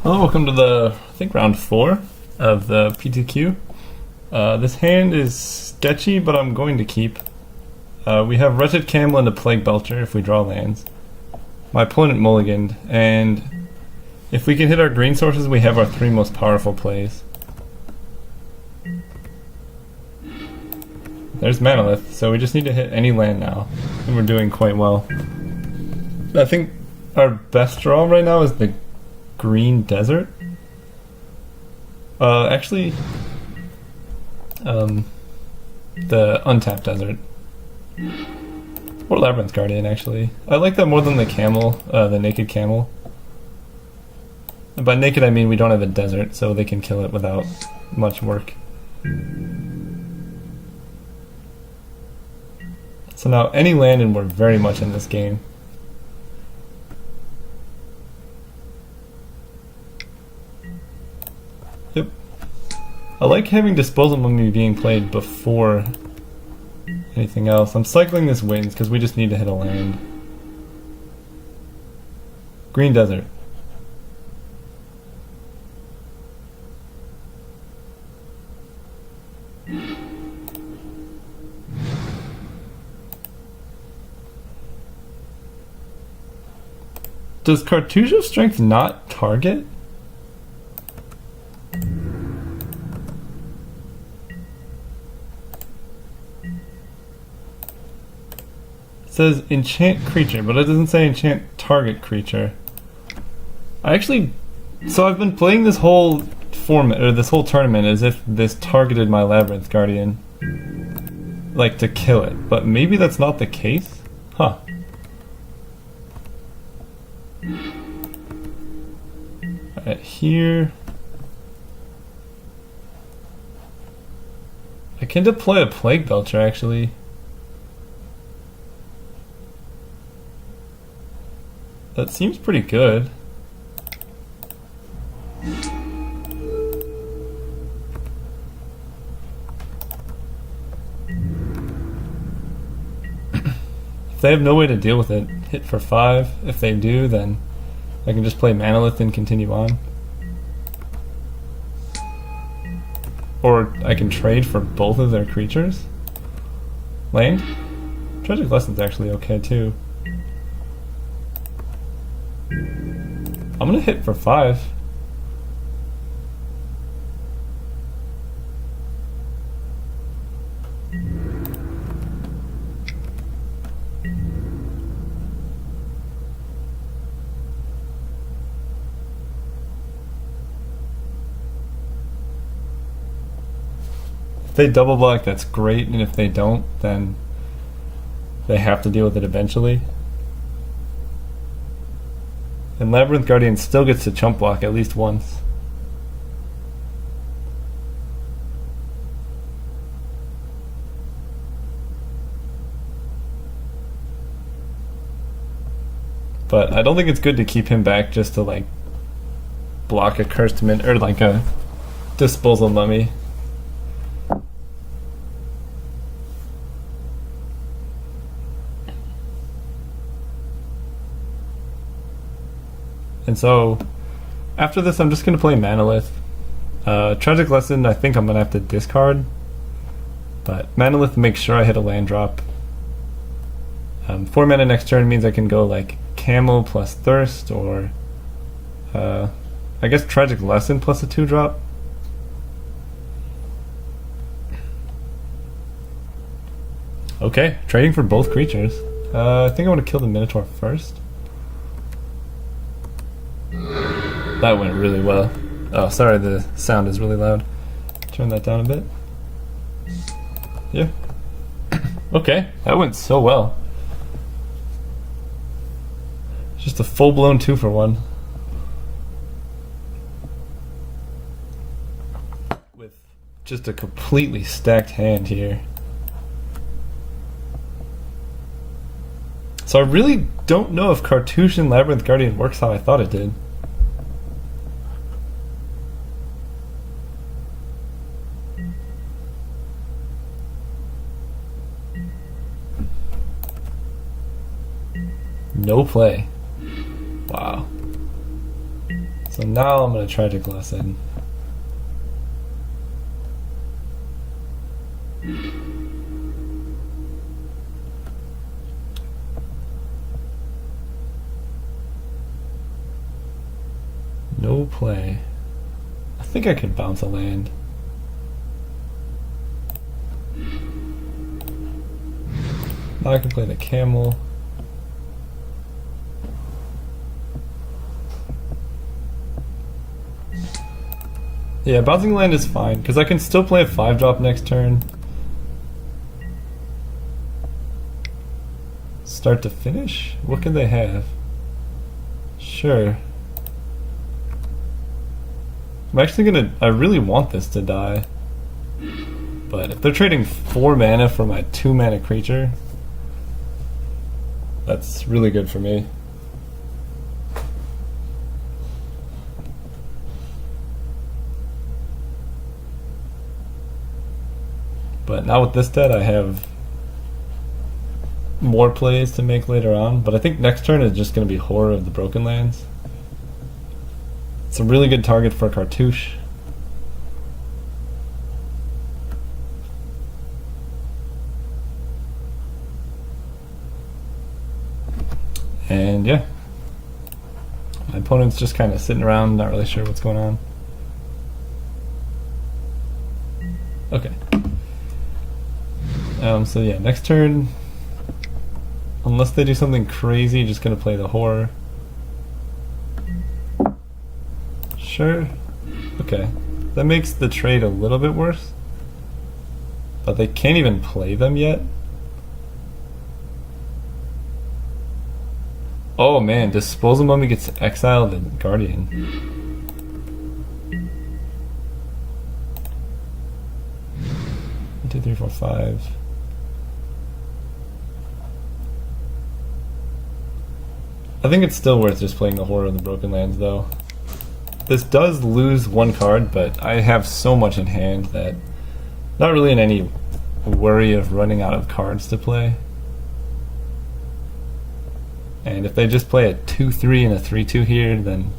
Hello, welcome to I think round 4 of the PTQ. This hand is sketchy, but I'm going to keep. We have Wretched Camel and a Plague Belcher if we draw lands. My opponent mulliganed, and if we can hit our green sources, we have our 3 most powerful plays. There's Manolith, so we just need to hit any land now, and we're doing quite well. I think our best draw right now is the Green Desert. Actually, the Untapped Desert. Or Labyrinth Guardian, actually. I like that more than the Camel, the Naked Camel. And by naked, I mean we don't have a desert, so they can kill it without much work. So now, any land and we're very much in this game. Yep. I like having Disposal Mummy being played before anything else. I'm cycling this wins because we just need to hit a land. Green Desert. Does Cartouche of Strength not target? It says enchant creature, but it doesn't say enchant target creature. So I've been playing this whole format, or this whole tournament, as if this targeted my Labyrinth Guardian, like to kill it, but maybe that's not the case? Huh. Alright, here I can deploy a Plague Belcher, actually. That seems pretty good. If they have no way to deal with it, hit for 5. If they do, then I can just play Manolith and continue on. Or I can trade for both of their creatures. Land? Tragic Lesson's actually okay too. I'm gonna hit for 5. If they double block, that's great, and if they don't, then they have to deal with it eventually. And Labyrinth Guardian still gets to chump block at least once. But I don't think it's good to keep him back just to like block a Cursed Mint or like a Disposal Mummy. And so, after this, I'm just going to play Manolith. Tragic Lesson, I think I'm going to have to discard. But Manolith makes sure I hit a land drop. 4 mana next turn means I can go like Camel plus Thirst, or I guess Tragic Lesson plus a 2-drop. Okay, trading for both creatures. I think I want to kill the Minotaur first. That went really well. Oh, sorry, the sound is really loud. Turn that down a bit. Yeah. Okay, that went so well. Just a full-blown 2-for-1. With just a completely stacked hand here. So I really don't know if Cartouche and Labyrinth Guardian works how I thought it did. No play. Wow. So now I'm going to Tragic Lesson. No play. I think I could bounce a land. Now I can play the camel. Yeah, bouncing land is fine, because I can still play a 5-drop next turn. Start to finish? What can they have? Sure. I'm actually gonna... I really want this to die. But if they're trading 4 mana for my 2 mana creature, that's really good for me. But now with this dead, I have more plays to make later on. But I think next turn is just going to be Horror of the Broken Lands. It's a really good target for a cartouche. And yeah, my opponent's just kind of sitting around, not really sure what's going on. Okay. So yeah, next turn, unless they do something crazy, just gonna play the Horror. Sure. Okay. That makes the trade a little bit worse. But they can't even play them yet. Oh man, Disposal Mummy gets exiled and Guardian. 1, 2, 3, 4, 5. I think it's still worth just playing the Horror of the Broken Lands though. This does lose 1 card, but I have so much in hand that not really in any worry of running out of cards to play. And if they just play a 2-3 and a 3-2 here, then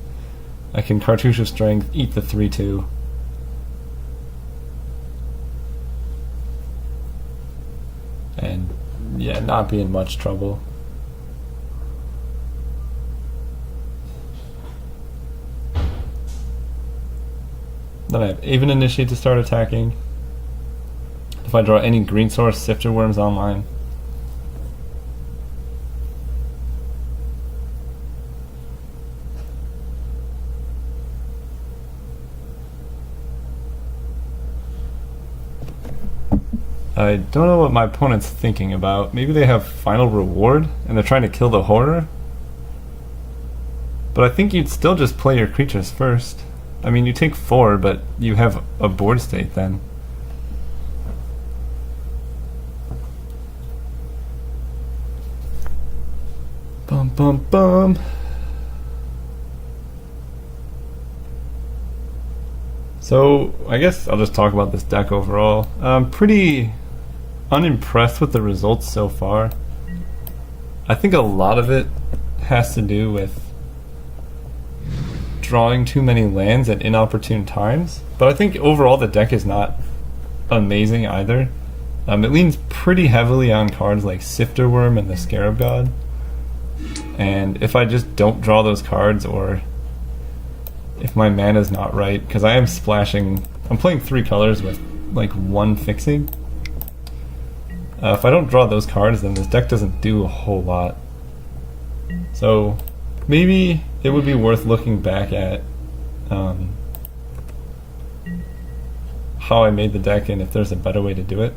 I can Cartouche of Strength, eat the 3-2. And yeah, not be in much trouble. Then I have Aven Initiate to start attacking. If I draw any green source, Sifter Worms online. I don't know what my opponent's thinking about. Maybe they have Final Reward and they're trying to kill the Horror. But I think you'd still just play your creatures first. I mean, you take 4, but you have a board state then. Bum bum bum. So, I guess I'll just talk about this deck overall. I'm pretty unimpressed with the results so far. I think a lot of it has to do with drawing too many lands at inopportune times, but I think overall the deck is not amazing either. It leans pretty heavily on cards like Sifter Worm and the Scarab God, and if I just don't draw those cards, or if my mana's not right, because I am splashing, I'm playing 3 colors with like 1 fixing. If I don't draw those cards, then this deck doesn't do a whole lot. So maybe it would be worth looking back at how I made the deck and if there's a better way to do it.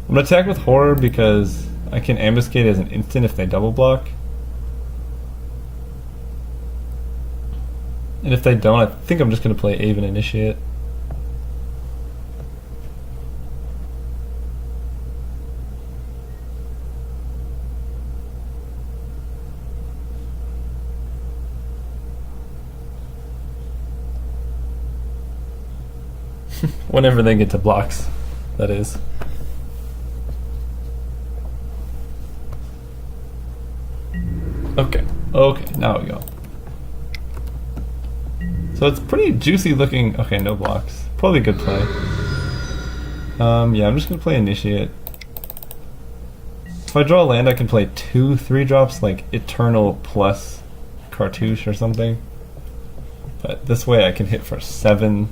I'm going to attack with Horror because I can Ambuscade as an instant if they double block. And if they don't, I think I'm just going to play Aven Initiate. Whenever they get to blocks, that is. Okay, now we go. So it's pretty juicy looking. Okay, no blocks. Probably a good play. Yeah, I'm just gonna play Initiate. If I draw a land, I can play 2 3-drops, like Eternal plus Cartouche or something. But this way I can hit for 7,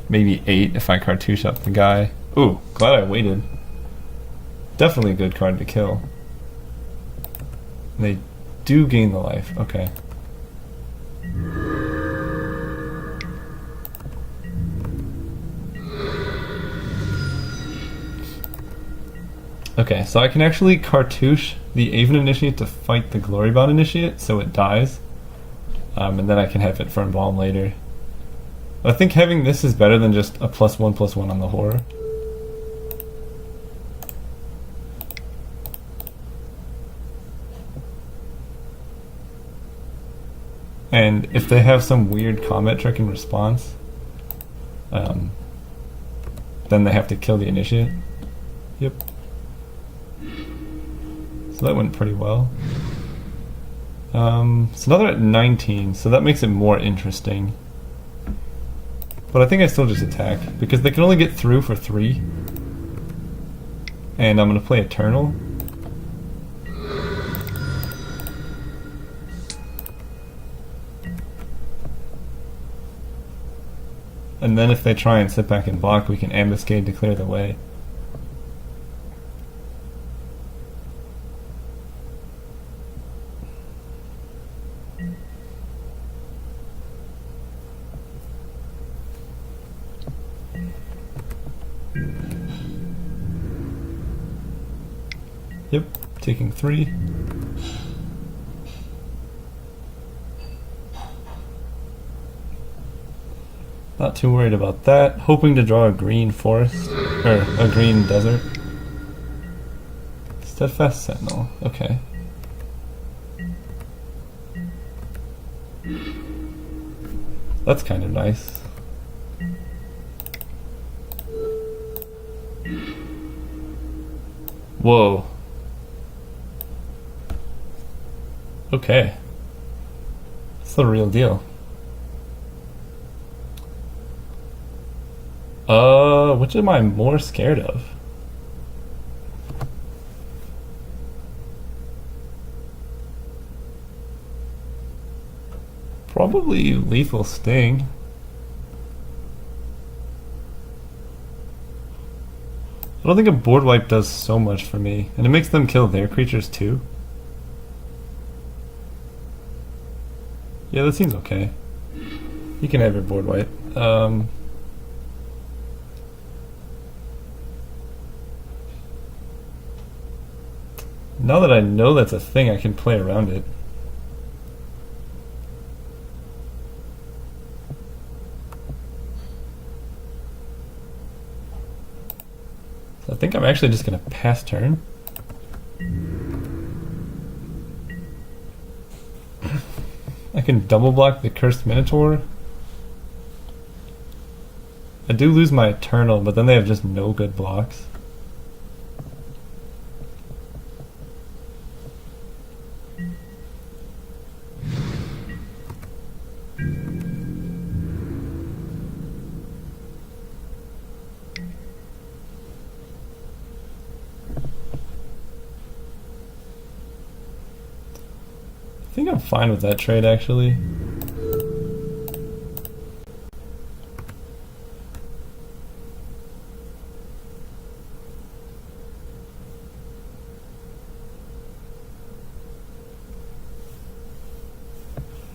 maybe 8 if I Cartouche up the guy. Ooh, glad I waited. Definitely a good card to kill. They do gain the life, okay. Okay, so I can actually Cartouche the Aven Initiate to fight the Glorybound Initiate, so it dies. And then I can have it for Embalm later. I think having this is better than just a +1/+1 on the Horror. And if they have some weird combat trick in response, then they have to kill the Initiate. Yep. So that went pretty well. So now they're at 19, so that makes it more interesting. But I think I still just attack, because they can only get through for 3. And I'm going to play Eternal. And then if they try and sit back and block, we can Ambuscade to clear the way. Yep, taking 3. Not too worried about that. Hoping to draw a green forest, or a green desert. Steadfast Sentinel, okay. That's kind of nice. Whoa. Okay. It's the real deal. Which am I more scared of? Probably Lethal Sting. I don't think a board wipe does so much for me, and it makes them kill their creatures too. Yeah, that seems okay. You can have your board wipe. Now that I know that's a thing, I can play around it. So I think I'm actually just going to pass turn. I can double block the Cursed Minotaur. I do lose my Eternal, but then they have just no good blocks. I think I'm fine with that trade, actually.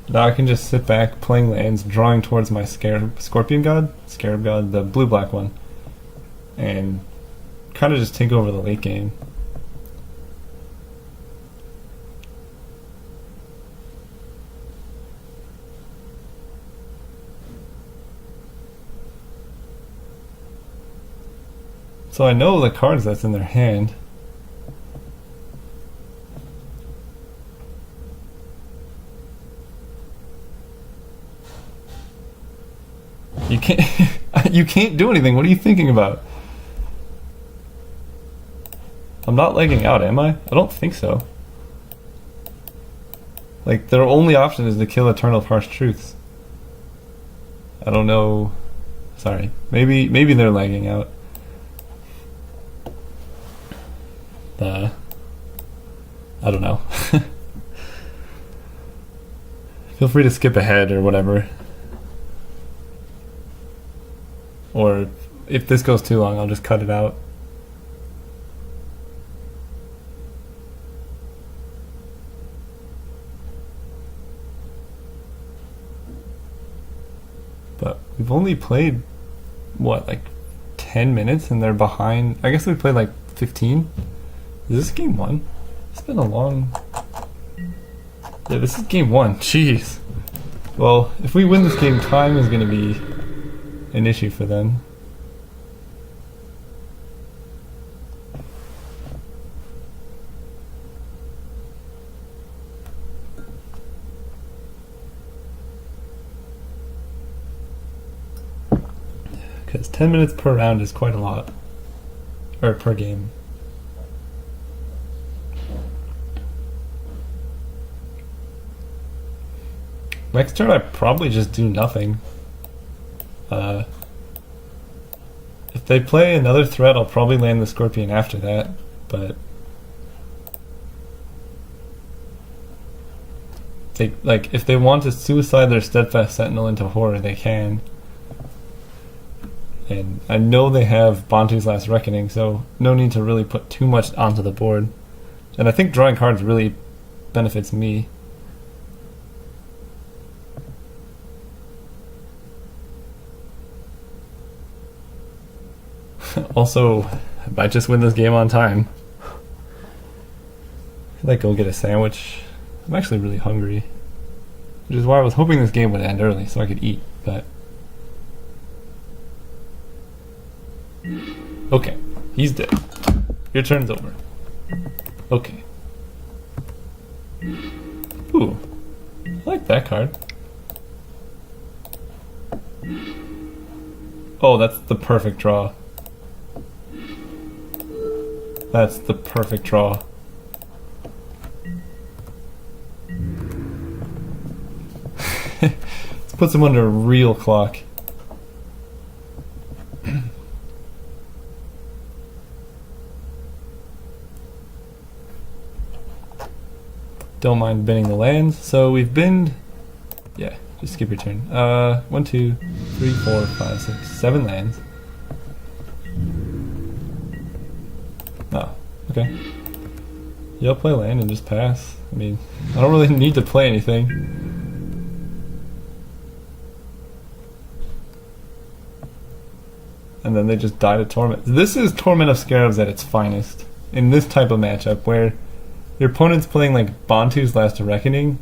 Now I can just sit back, playing lands, drawing towards my Scorpion God, Scarab God, the blue-black one, and kind of just take over the late game. So I know the cards that's in their hand. You can't you can't do anything. What are you thinking about? I'm not legging out, am I? I don't think so. Like, their only option is to kill Eternal Harsh Truths. I don't know. Sorry. Maybe they're lagging out. I don't know. Feel free to skip ahead or whatever. Or if this goes too long, I'll just cut it out. But we've only played, what, like 10 minutes and they're behind. I guess we played like 15. Is this game 1? It's been a long... Yeah, this is game 1. Jeez. Well, if we win this game, time is going to be an issue for them. Because 10 minutes per round is quite a lot. Or per game. Next turn I probably just do nothing. If they play another threat, I'll probably land the Scorpion after that, but if they want to suicide their Steadfast Sentinel into Horror, they can. And I know they have Bantu's Last Reckoning, so no need to really put too much onto the board. And I think drawing cards really benefits me. Also, I might just win this game on time. I might go get a sandwich. I'm actually really hungry, which is why I was hoping this game would end early so I could eat, but... Okay, he's dead. Your turn's over. Okay. Ooh, I like that card. Oh, that's the perfect draw. That's the perfect draw. Let's put him under a real clock. Don't mind binning the lands. So we've binned... Yeah, just skip your turn. 1, 2, 3, 4, 5, 6, 7 lands. Oh, okay. Yeah, I'll play land and just pass. I mean, I don't really need to play anything. And then they just die to Torment. This is Torment of Scarabs at its finest. In this type of matchup where your opponent's playing like Bantu's Last Reckoning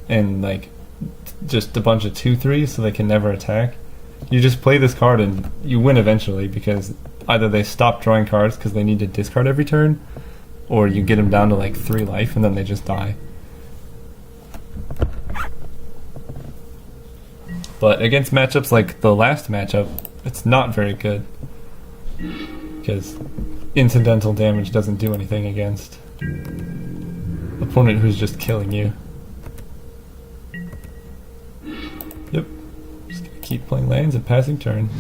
and like just a bunch of 2/3s so they can never attack. You just play this card and you win eventually because either they stop drawing cards because they need to discard every turn, or you get them down to like 3 life and then they just die. But against matchups like the last matchup, it's not very good because incidental damage doesn't do anything against opponent who's just killing you. Yep, just gonna keep playing lands and passing turn.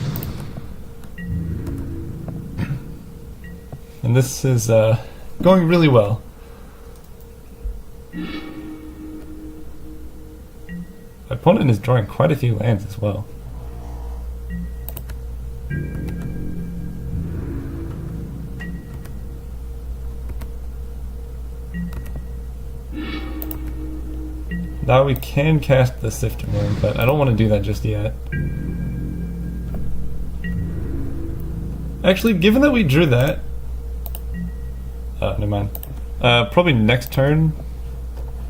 And this is going really well. My opponent is drawing quite a few lands as well. Now we can cast the Sifter Moon, but I don't want to do that just yet. Actually, given that we drew that... never mind. Probably next turn,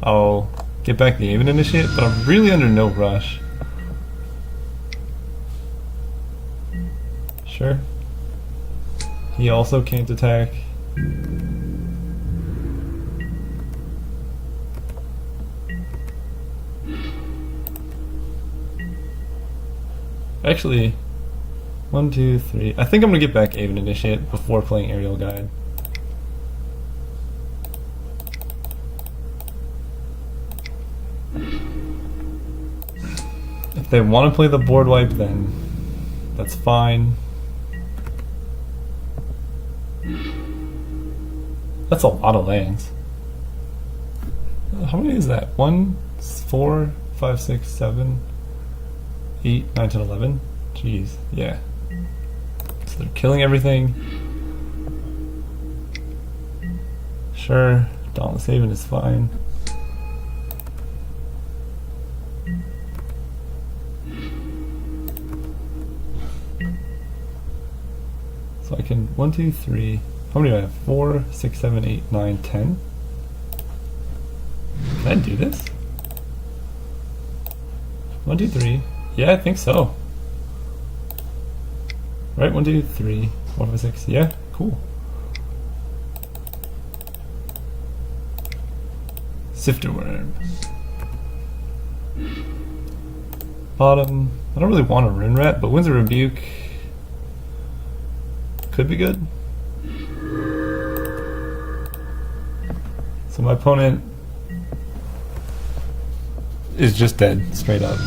I'll get back the Aven Initiate, but I'm really under no rush. Sure. He also can't attack. Actually, 1, 2, 3. I think I'm gonna get back Aven Initiate before playing Aerial Guide. I If they want to play the board wipe, then that's fine. That's a lot of lands. How many is that? 1, 4, 5, 6, 7, 8, 9, 10, 11? Jeez, yeah. So they're killing everything. Sure, Dauntless Haven is fine. So I can 1, 2, 3. How many do I have? 4, 6, 7, 8, 9, 10. Can I do this? 1, 2, 3. Yeah, I think so. Right, 1, 2, 3, 4, 5, 6. Yeah, cool. Sifter Worm. Bottom. I don't really want a Rune Rat, but Winds of Rebuke could be good. So my opponent is just dead, straight up.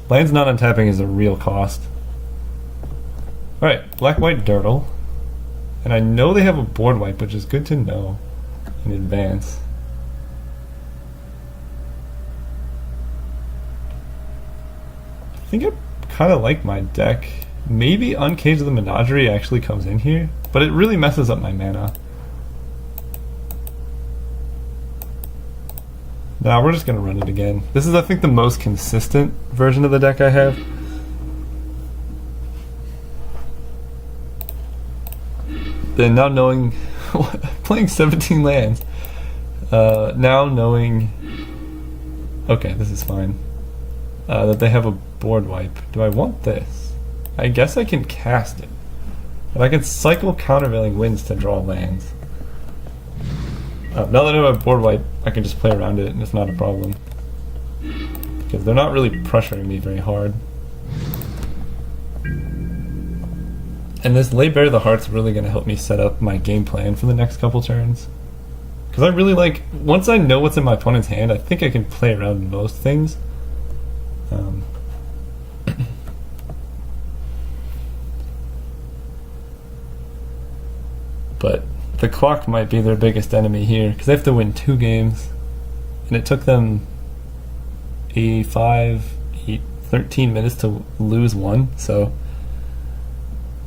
Lands not untapping is a real cost. Alright, black-white Dirtle. And I know they have a board wipe, which is good to know in advance. I think I kind of like my deck. Maybe Uncage of the Menagerie actually comes in here, but it really messes up my mana. Nah, we're just gonna run it again. This is, I think, the most consistent version of the deck I have. Then now knowing, playing 17 lands, now knowing, okay, this is fine, that they have a board wipe. Do I want this? I guess I can cast it. And I can cycle Countervailing Winds to draw lands. Now that I have a board wipe, I can just play around it and it's not a problem. Because they're not really pressuring me very hard. And this Lay Bare the Heart's really going to help me set up my game plan for the next couple turns. Because I really like, once I know what's in my opponent's hand, I think I can play around most things. But the clock might be their biggest enemy here, because they have to win 2 games. And it took them 13 minutes to lose 1, so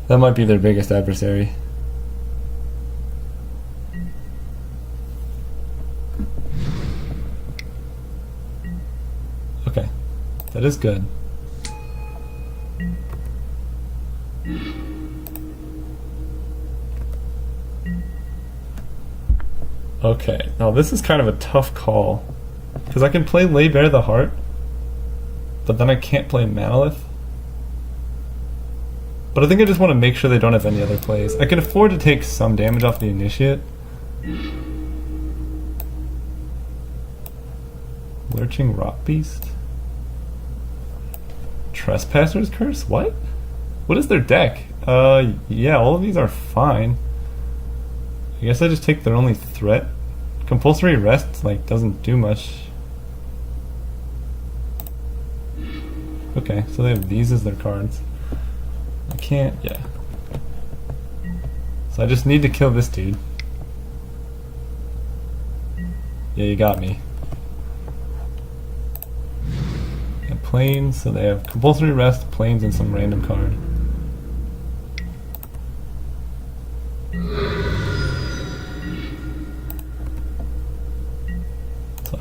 that might be their biggest adversary. Okay, that is good. Okay, now this is kind of a tough call, because I can play Lay Bare the Heart, but then I can't play Manalith. But I think I just want to make sure they don't have any other plays. I can afford to take some damage off the Initiate. Lurching Rock Beast? Trespasser's Curse? What? What is their deck? Yeah, all of these are fine. I guess I just take their only threat. Compulsory Rest, like, doesn't do much. Okay, so they have these as their cards. I can't, yeah. So I just need to kill this dude. Yeah, you got me. And Plains, so they have Compulsory Rest, Plains, and some random card.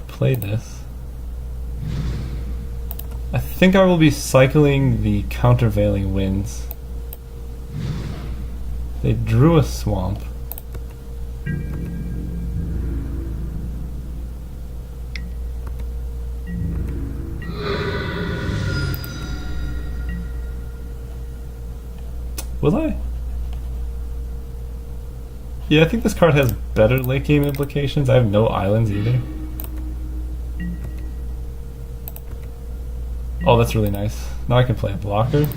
Play this. I think I will be cycling the Countervailing Winds. They drew a Swamp. Will I? Yeah, I think this card has better late game implications. I have no islands either. Oh, that's really nice. Now I can play a blocker.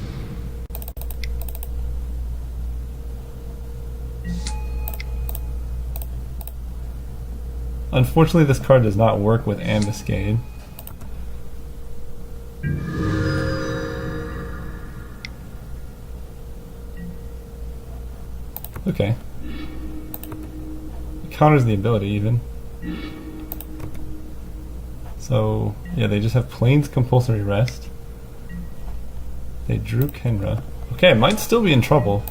Unfortunately, this card does not work with Ambuscade. Okay. It counters the ability even. So, yeah, they just have Plains Compulsory Rest. They drew Kenra. Okay, I might still be in trouble.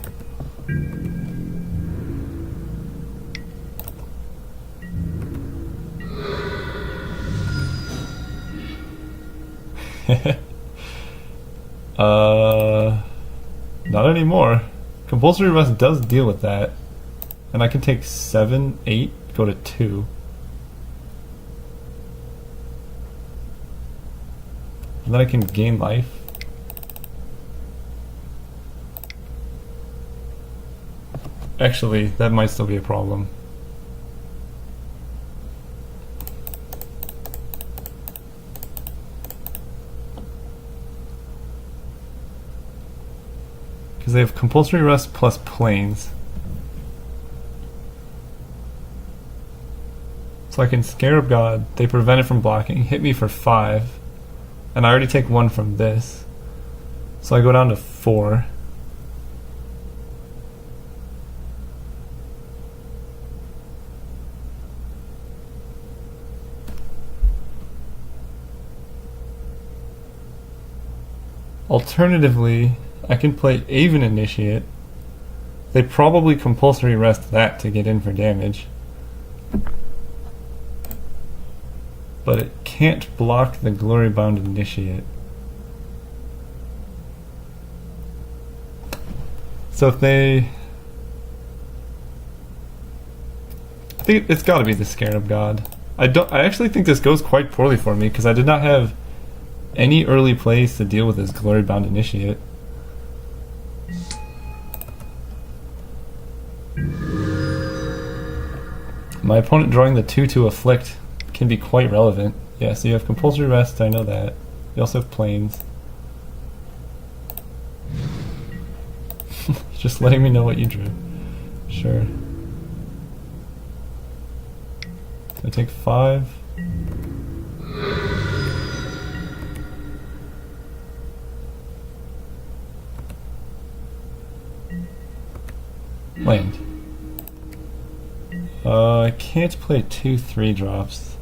Not anymore. Compulsory Rest does deal with that. And I can take 7, 8, go to 2. And then I can gain life. Actually, that might still be a problem. Because they have Compulsory Rest plus Plains. So I can Scarab God, they prevent it from blocking, hit me for 5. And I already take 1 from this. So I go down to 4. Alternatively, I can play Aven Initiate. They probably compulsory rest that to get in for damage. But it can't block the Glory-Bound Initiate. So if they... I think it's gotta be the Scarab God. I actually think this goes quite poorly for me because I did not have any early plays to deal with this Glory-Bound Initiate. My opponent drawing the 2 to afflict can be quite relevant. Yeah, so you have compulsory rest, I know that. You also have planes. Just letting me know what you drew. Sure. So I take 5. Land. I can't play 2 3-drops.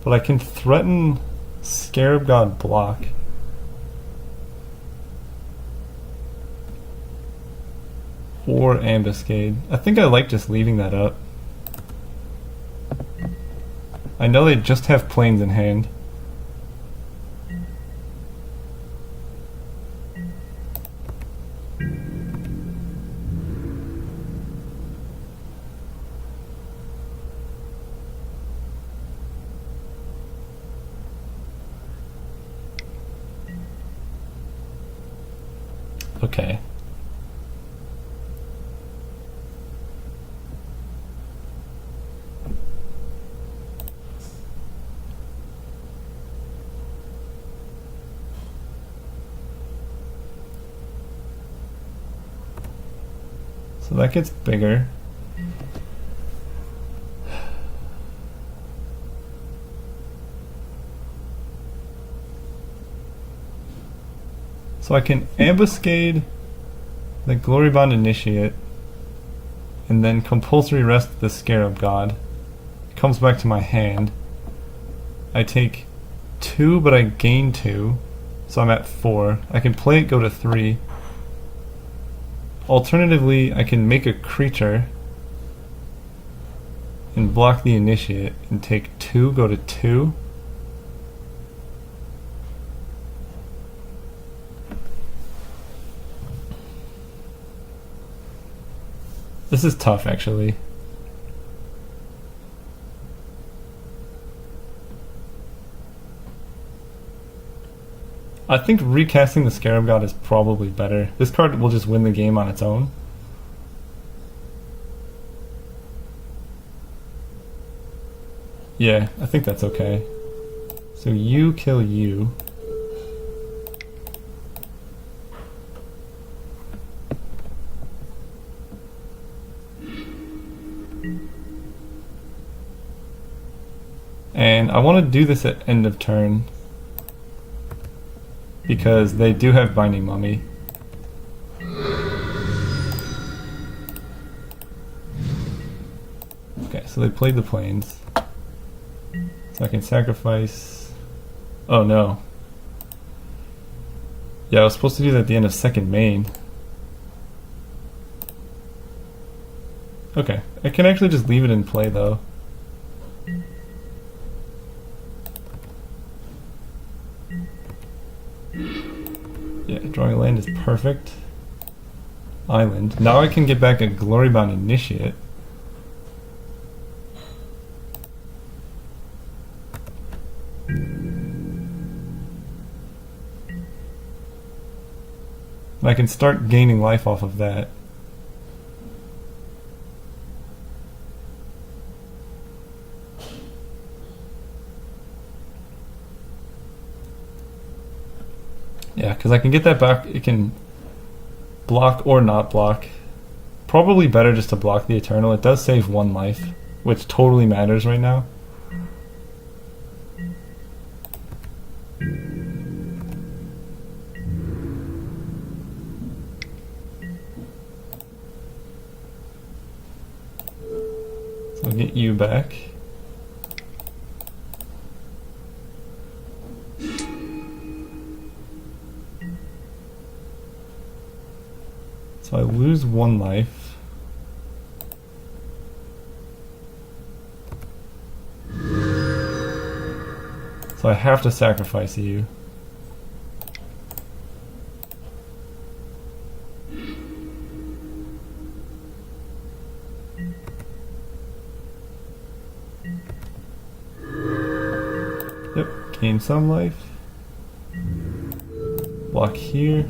But I can threaten Scarab God block. Or Ambuscade. I think I like just leaving that up. I know they just have planes in hand. Okay. So that gets bigger. So I can ambuscade the Glory-Bound Initiate and then compulsory rest the Scarab God. It comes back to my hand. I take 2 but I gain 2, so I'm at 4. I can play it go to 3. Alternatively, I can make a creature and block the Initiate and take 2, go to 2. This is tough, actually. I think recasting the Scarab God is probably better. This card will just win the game on its own. Yeah, I think that's okay. So you kill you. And I want to do this at end of turn because they do have Binding Mummy. Okay, so they played the plains. So I can sacrifice... Oh no. Yeah, I was supposed to do that at the end of second main. Okay, I can actually just leave it in play though. Yeah, drawing a land is perfect. Island. Now I can get back a Glorybound Initiate. And I can start gaining life off of that. Yeah, because I can get that back. It can block or not block. Probably better just to block the Eternal. It does save 1 life, which totally matters right now. So I'll get you back. So I lose 1 life. So I have to sacrifice you. Yep, gain some life. Block here.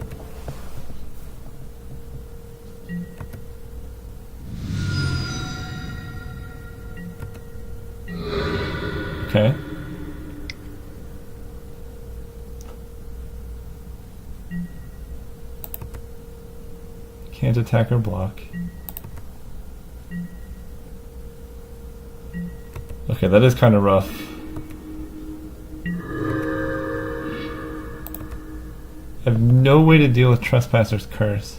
Okay. Can't attack or block. Okay, that is kind of rough. I have no way to deal with Trespasser's Curse.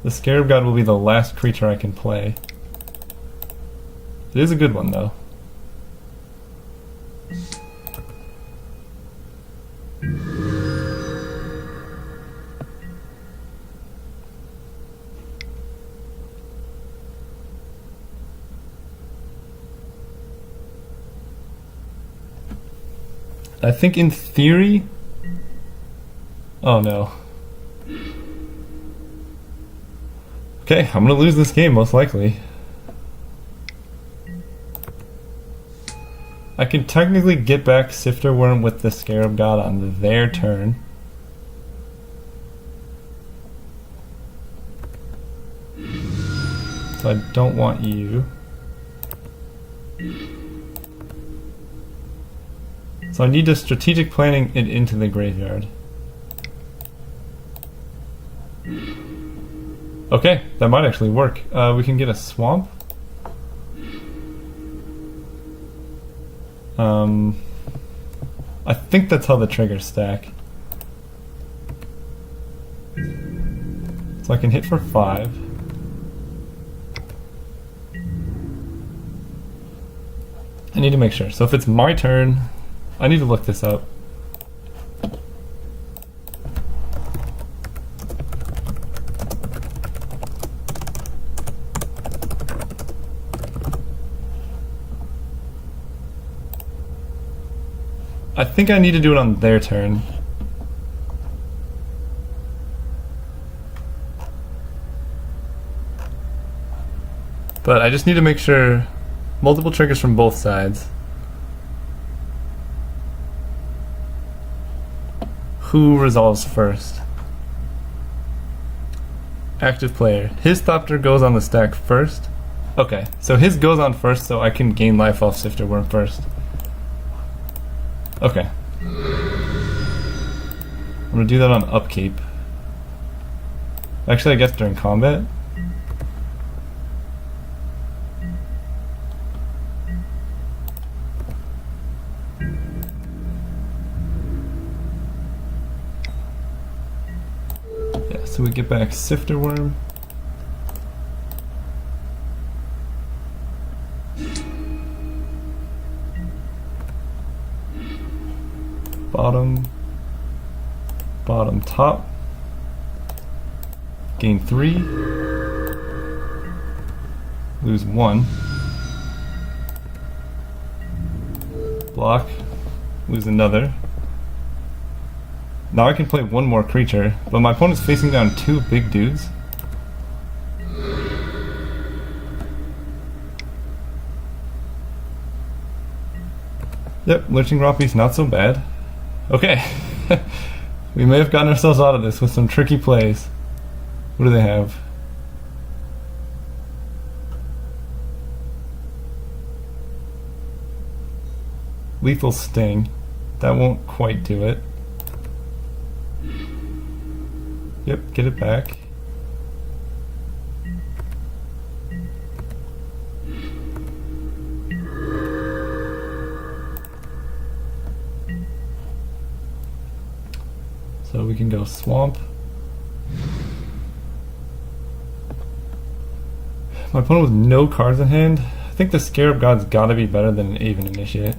The Scarab God will be the last creature I can play. It is a good one, though. I think in theory... Oh no. Okay, I'm gonna lose this game most likely. I can technically get back Sifter Worm with the Scarab God on their turn. So I don't want you. So I need to strategic planning it into the graveyard. Okay, that might actually work. We can get a swamp. I think that's how the triggers stack. So I can hit for 5. I need to make sure. So if it's my turn, I need to look this up. I think I need to do it on their turn. But I just need to make sure multiple triggers from both sides. Who resolves first? Active player. His Thopter goes on the stack first. Okay, so his goes on first, so I can gain life off Sifter Worm first. Okay. I'm gonna do that on upkeep. Actually, I guess during combat. So we get back Sifter Worm. Bottom, bottom, top. Gain 3. Lose 1. Block. Lose another. Now I can play one more creature, but my opponent's facing down 2 big dudes. Yep, Lurching Roppy's not so bad. Okay. We may have gotten ourselves out of this with some tricky plays. What do they have? Lethal Sting. That won't quite do it. Yep, get it back. So we can go Swamp. My opponent with no cards in hand. I think the Scarab God's gotta be better than an Aven Initiate.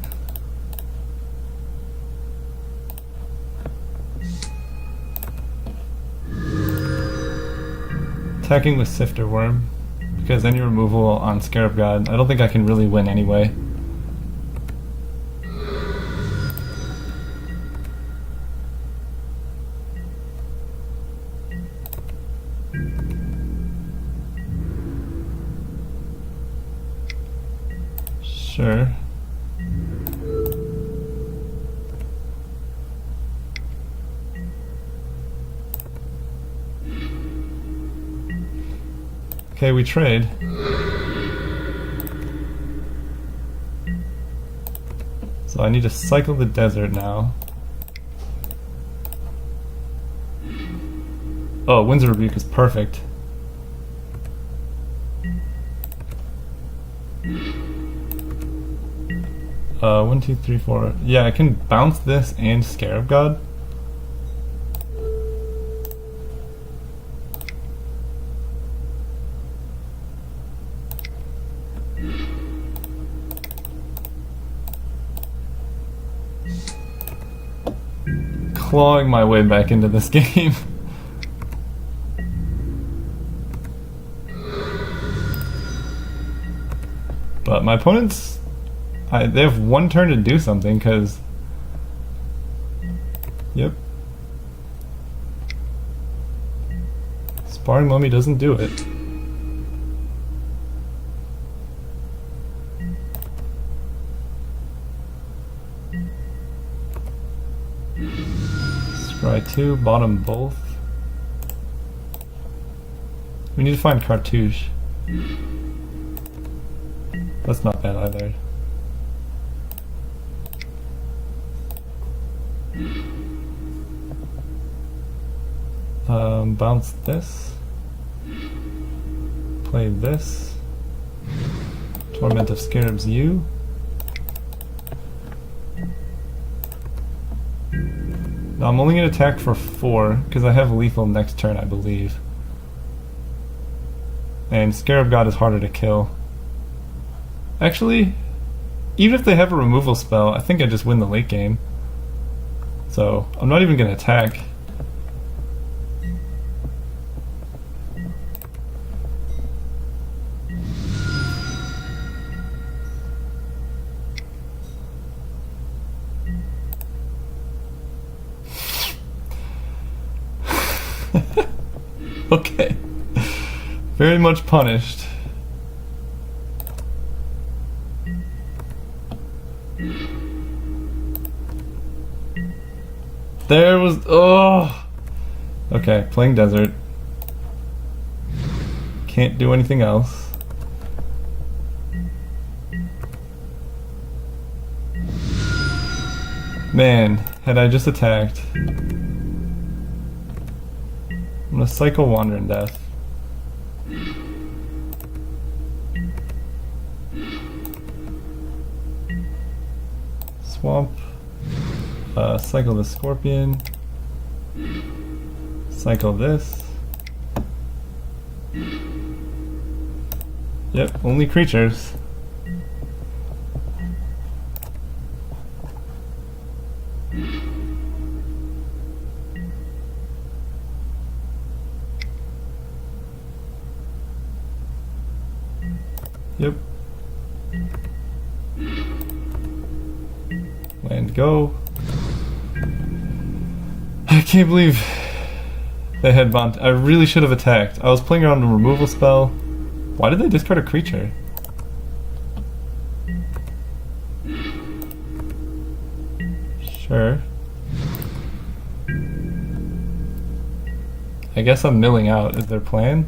Attacking with Sifter Worm, because any removal on Scarab God, I don't think I can really win anyway. Sure. Okay, we trade. So I need to cycle the desert now. Oh, Winds of Rebuke is perfect. One, two, three, four. Yeah, I can bounce this and Scarab God. Clawing my way back into this game. But my opponents, they have one turn to do something, because... Yep. Sparring Mummy doesn't do it. Scry 2, bottom both. We need to find Cartouche. That's not bad either. Bounce this. Play this. Torment of Scarabs U. Now I'm only going to attack for 4, because I have lethal next turn, I believe. And Scarab God is harder to kill. Actually, even if they have a removal spell, I think I just win the late game. So, I'm not even going to attack. Okay. Very much punished. There was... Oh! Okay, playing desert. Can't do anything else. Man, had I just attacked... I'm gonna cycle Wandering Death. Swamp. Cycle the Scorpion. Cycle this. Yep, only creatures. Yep. Land go. I can't believe they had bombed. I really should have attacked. I was playing around a removal spell. Why did they discard a creature? Sure. I guess I'm milling out. Is their plan?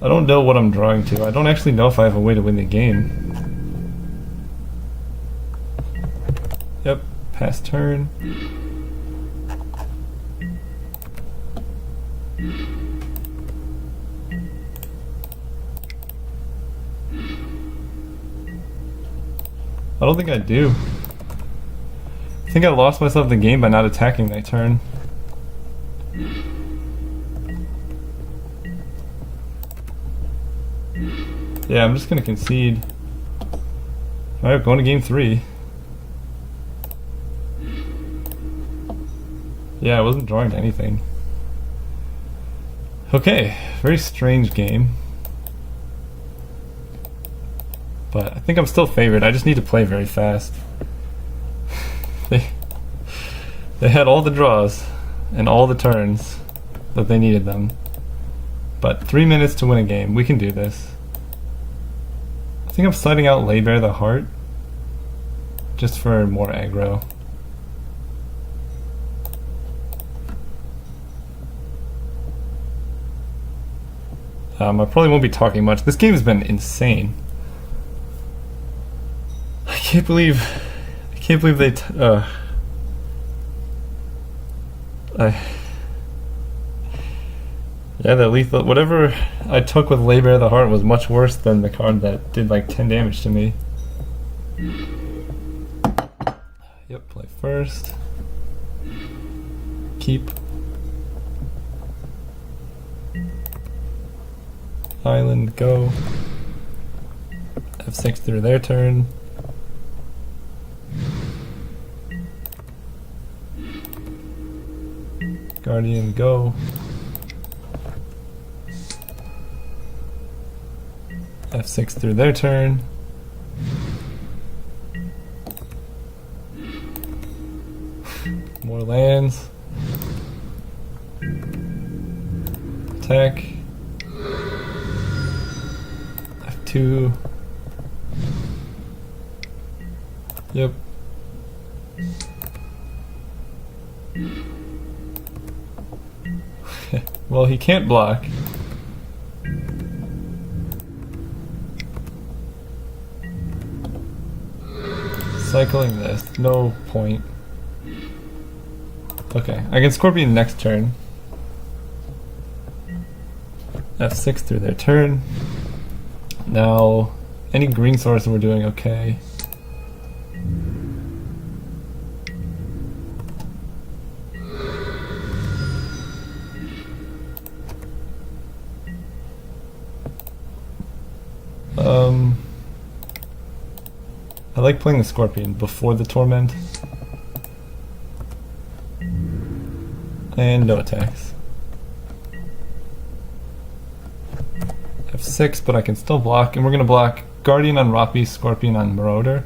I don't know what I'm drawing to. I don't actually know if I have a way to win the game. Yep, pass turn. I don't think I do. I think I lost myself the game by not attacking that turn. Yeah, I'm just gonna concede. Alright, going to game 3. Yeah, I wasn't drawing to anything. Okay, very strange game. But I think I'm still favored. I just need to play very fast. They had all the draws and all the turns that they needed them. But 3 minutes to win a game. We can do this. I think I'm sliding out Lay Bare the Heart just for more aggro. I probably won't be talking much. This game has been insane. I can't believe they yeah, the lethal, whatever I took with Lay Bare the Heart was much worse than the card that did like 10 damage to me. Yep, play first. Keep. Island, go. F6 through their turn. Guardian, go. F6 through their turn. More lands. Attack. F2. Yep. Well, he can't block. Cycling this, no point. Okay, I can Scorpion next turn. F6 through their turn. Now, any green source we're doing okay. I like playing the Scorpion before the Torment. And no attacks. F6, but I can still block, and we're gonna block Guardian on Roppy, Scorpion on Marauder.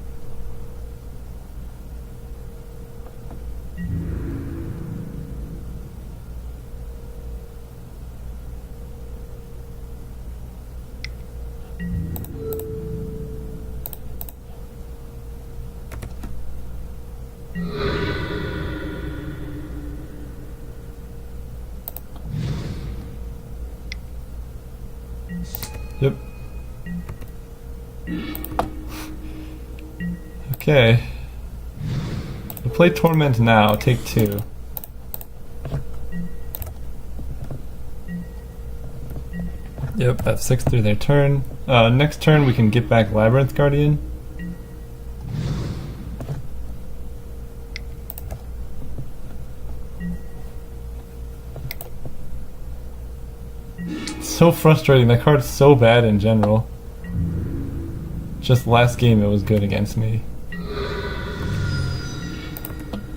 Yep. Okay. We'll play Torment now, take 2. Yep, F6 through their turn. Next turn we can get back Labyrinth Guardian. It's so frustrating. That card's so bad in general. Just last game it was good against me.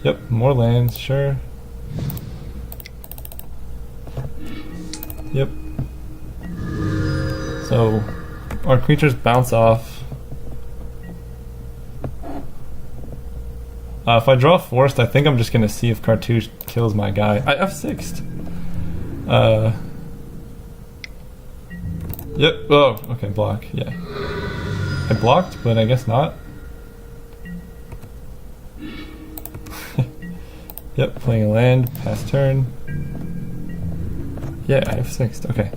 Yep, more lands, sure. Yep. So, our creatures bounce off. If I draw forced, I think I'm just gonna see if Cartouche kills my guy. I F6'd. Yep, oh, okay, block, yeah. I blocked, but I guess not. Yep, playing a land, pass turn. Yeah, I F6'd, okay.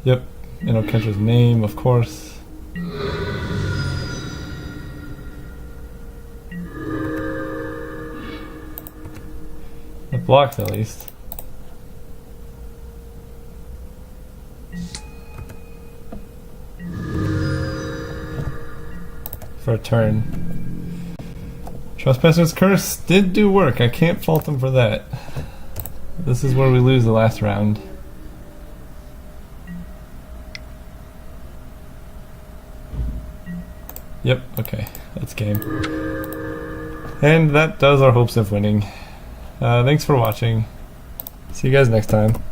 Yep, and it'll catch his name, of course. It blocks at least. For a turn. Trespasser's Curse did do work. I can't fault him for that. This is where we lose the last round. Yep, okay, that's game. And that does our hopes of winning. Thanks for watching. See you guys next time.